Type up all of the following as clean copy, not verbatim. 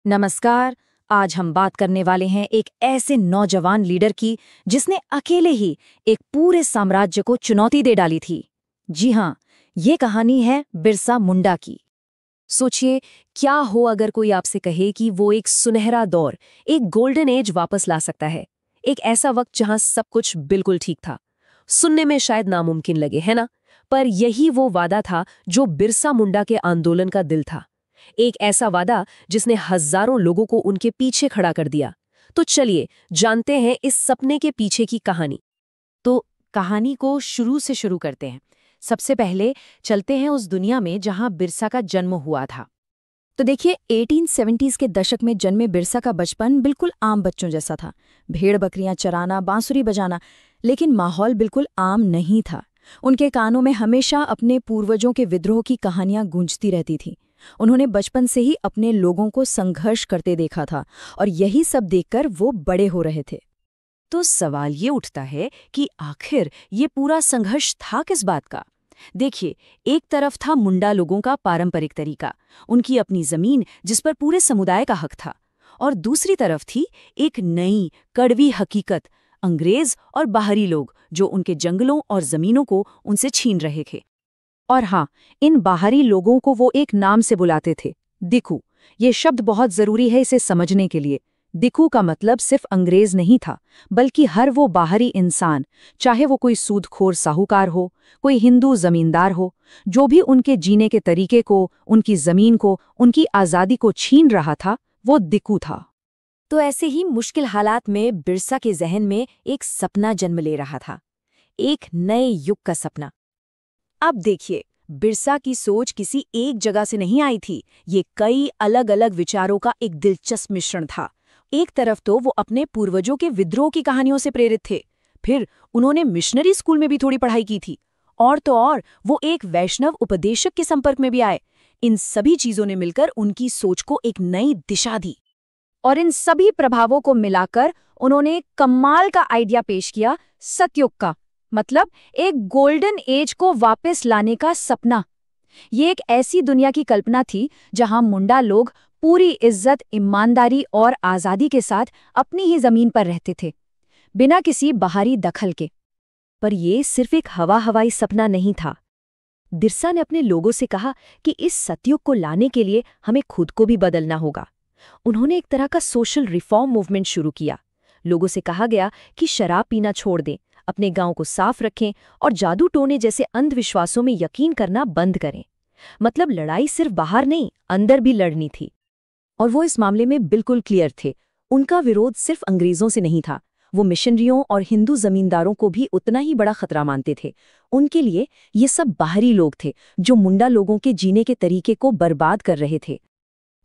नमस्कार। आज हम बात करने वाले हैं एक ऐसे नौजवान लीडर की जिसने अकेले ही एक पूरे साम्राज्य को चुनौती दे डाली थी। जी हाँ, ये कहानी है बिरसा मुंडा की। सोचिए, क्या हो अगर कोई आपसे कहे कि वो एक सुनहरा दौर, एक गोल्डन एज वापस ला सकता है। एक ऐसा वक्त जहां सब कुछ बिल्कुल ठीक था। सुनने में शायद नामुमकिन लगे, है ना? पर यही वो वादा था जो बिरसा मुंडा के आंदोलन का दिल था। एक ऐसा वादा जिसने हजारों लोगों को उनके पीछे खड़ा कर दिया। तो चलिए जानते हैं इस सपने के पीछे की कहानी। तो कहानी को शुरू से शुरू करते हैं। सबसे पहले चलते हैं उस दुनिया में जहां बिरसा का जन्म हुआ था। तो देखिए, 1870s के दशक में जन्मे बिरसा का बचपन बिल्कुल आम बच्चों जैसा था। भेड़ बकरियां चराना, बांसुरी बजाना। लेकिन माहौल बिल्कुल आम नहीं था। उनके कानों में हमेशा अपने पूर्वजों के विद्रोह की कहानियां गूंजती रहती थीं। उन्होंने बचपन से ही अपने लोगों को संघर्ष करते देखा था और यही सब देखकर वो बड़े हो रहे थे। तो सवाल ये उठता है कि आखिर ये पूरा संघर्ष था किस बात का? देखिए, एक तरफ था मुंडा लोगों का पारंपरिक तरीका, उनकी अपनी जमीन जिस पर पूरे समुदाय का हक था। और दूसरी तरफ थी एक नई कड़वी हकीकत, अंग्रेज और बाहरी लोग जो उनके जंगलों और जमीनों को उनसे छीन रहे थे। और हाँ, इन बाहरी लोगों को वो एक नाम से बुलाते थे, दिकू। ये शब्द बहुत जरूरी है इसे समझने के लिए। दिकू का मतलब सिर्फ अंग्रेज नहीं था, बल्कि हर वो बाहरी इंसान, चाहे वो कोई सूदखोर साहूकार हो, कोई हिंदू जमींदार हो, जो भी उनके जीने के तरीके को, उनकी जमीन को, उनकी आज़ादी को छीन रहा था, वो दिकू था। तो ऐसे ही मुश्किल हालात में बिरसा के जहन में एक सपना जन्म ले रहा था, एक नए युग का सपना। अब देखिए, बिरसा की सोच किसी एक जगह से नहीं आई थी। ये कई अलग अलग विचारों का एक दिलचस्प मिश्रण था। एक तरफ तो वो अपने पूर्वजों के विद्रोह की कहानियों से प्रेरित थे। फिर उन्होंने मिशनरी स्कूल में भी थोड़ी पढ़ाई की थी। और तो और वो एक वैष्णव उपदेशक के संपर्क में भी आए। इन सभी चीजों ने मिलकर उनकी सोच को एक नई दिशा दी। और इन सभी प्रभावों को मिलाकर उन्होंने एक कमाल का आइडिया पेश किया, सतयुग का, मतलब एक गोल्डन एज को वापस लाने का सपना। ये एक ऐसी दुनिया की कल्पना थी जहां मुंडा लोग पूरी इज्जत, ईमानदारी और आजादी के साथ अपनी ही जमीन पर रहते थे, बिना किसी बाहरी दखल के। पर यह सिर्फ एक हवाई सपना नहीं था। बिरसा ने अपने लोगों से कहा कि इस सतयुग को लाने के लिए हमें खुद को भी बदलना होगा। उन्होंने एक तरह का सोशल रिफॉर्म मूवमेंट शुरू किया। लोगों से कहा गया कि शराब पीना छोड़ दें, अपने गांव को साफ रखें और जादू टोने जैसे अंधविश्वासों में यकीन करना बंद करें। मतलब लड़ाई सिर्फ बाहर नहीं, अंदर भी लड़नी थी। और वो इस मामले में बिल्कुल क्लियर थे। उनका विरोध सिर्फ अंग्रेजों से नहीं था, वो मिशनरियों और हिंदू जमींदारों को भी उतना ही बड़ा खतरा मानते थे। उनके लिए ये सब बाहरी लोग थे जो मुंडा लोगों के जीने के तरीके को बर्बाद कर रहे थे।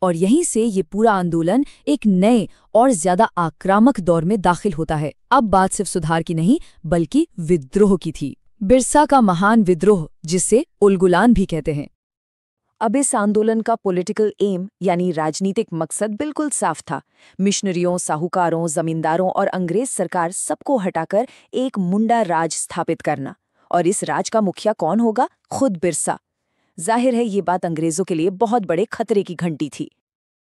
और यहीं से ये पूरा आंदोलन एक नए और ज्यादा आक्रामक दौर में दाखिल होता है। अब बात सिर्फ सुधार की नहीं, बल्कि विद्रोह की थी। बिरसा का महान विद्रोह, जिसे उलगुलान भी कहते हैं। अब इस आंदोलन का पॉलिटिकल एम यानी राजनीतिक मकसद बिल्कुल साफ था। मिशनरियों, साहूकारों, जमींदारों और अंग्रेज सरकार सबको हटाकर एक मुंडा राज स्थापित करना। और इस राज का मुखिया कौन होगा? खुद बिरसा। जाहिर है ये बात अंग्रेजों के लिए बहुत बड़े खतरे की घंटी थी।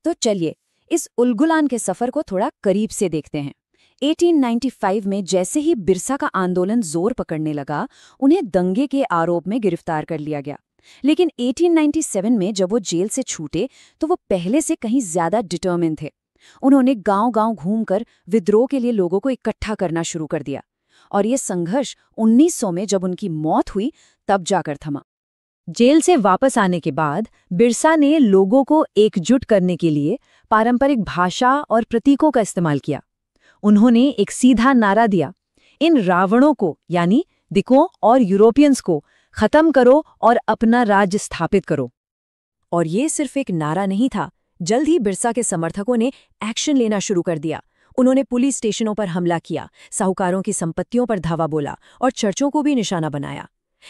तो चलिए इस उलगुलान के सफर को थोड़ा करीब से देखते हैं। 1895 में जैसे ही बिरसा का आंदोलन जोर पकड़ने लगा, उन्हें दंगे के आरोप में गिरफ्तार कर लिया गया। लेकिन 1897 में जब वो जेल से छूटे तो वो पहले से कहीं ज्यादा डिटर्मिन थे। उन्होंने गांव-गांव घूमकर विद्रोह के लिए लोगों को इकट्ठा करना शुरू कर दिया। और ये संघर्ष 1900 में जब उनकी मौत हुई तब जाकर थमा। जेल से वापस आने के बाद बिरसा ने लोगों को एकजुट करने के लिए पारंपरिक भाषा और प्रतीकों का इस्तेमाल किया। उन्होंने एक सीधा नारा दिया, इन रावणों को यानी दिकों और यूरोपियंस को खत्म करो और अपना राज्य स्थापित करो। और ये सिर्फ एक नारा नहीं था। जल्द ही बिरसा के समर्थकों ने एक्शन लेना शुरू कर दिया। उन्होंने पुलिस स्टेशनों पर हमला किया, साहूकारों की संपत्तियों पर धावा बोला और चर्चों को भी निशाना बनाया।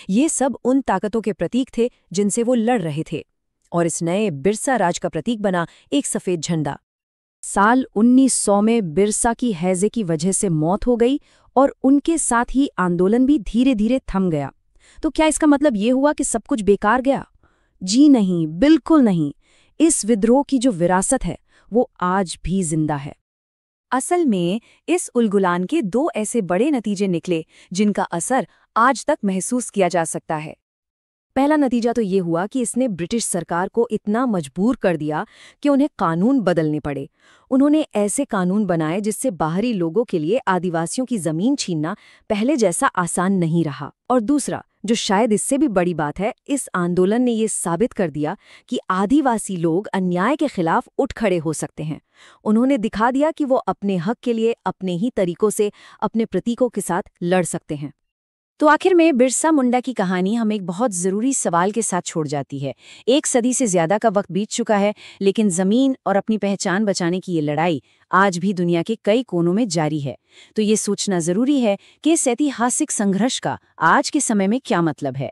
ये सब उन ताकतों के प्रतीक थे जिनसे वो लड़ रहे थे। और इस नए बिरसा राज का प्रतीक बना एक सफेद झंडा। साल 1900 में बिरसा की हैजे की वजह से मौत हो गई और उनके साथ ही आंदोलन भी धीरे धीरे थम गया। तो क्या इसका मतलब ये हुआ कि सब कुछ बेकार गया? जी नहीं, बिल्कुल नहीं। इस विद्रोह की जो विरासत है वो आज भी जिंदा है। असल में इस उलगुलान के दो ऐसे बड़े नतीजे निकले जिनका असर आज तक महसूस किया जा सकता है। पहला नतीजा तो ये हुआ कि इसने ब्रिटिश सरकार को इतना मजबूर कर दिया कि उन्हें कानून बदलने पड़े। उन्होंने ऐसे कानून बनाए जिससे बाहरी लोगों के लिए आदिवासियों की जमीन छीनना पहले जैसा आसान नहीं रहा। और दूसरा, जो शायद इससे भी बड़ी बात है, इस आंदोलन ने ये साबित कर दिया कि आदिवासी लोग अन्याय के खिलाफ उठ खड़े हो सकते हैं। उन्होंने दिखा दिया कि वो अपने हक के लिए अपने ही तरीकों से अपने प्रतीकों के साथ लड़ सकते हैं। तो आखिर में बिरसा मुंडा की कहानी हमें एक बहुत ज़रूरी सवाल के साथ छोड़ जाती है। एक सदी से ज़्यादा का वक्त बीत चुका है, लेकिन ज़मीन और अपनी पहचान बचाने की ये लड़ाई आज भी दुनिया के कई कोनों में जारी है। तो ये सोचना ज़रूरी है कि इस ऐतिहासिक संघर्ष का आज के समय में क्या मतलब है।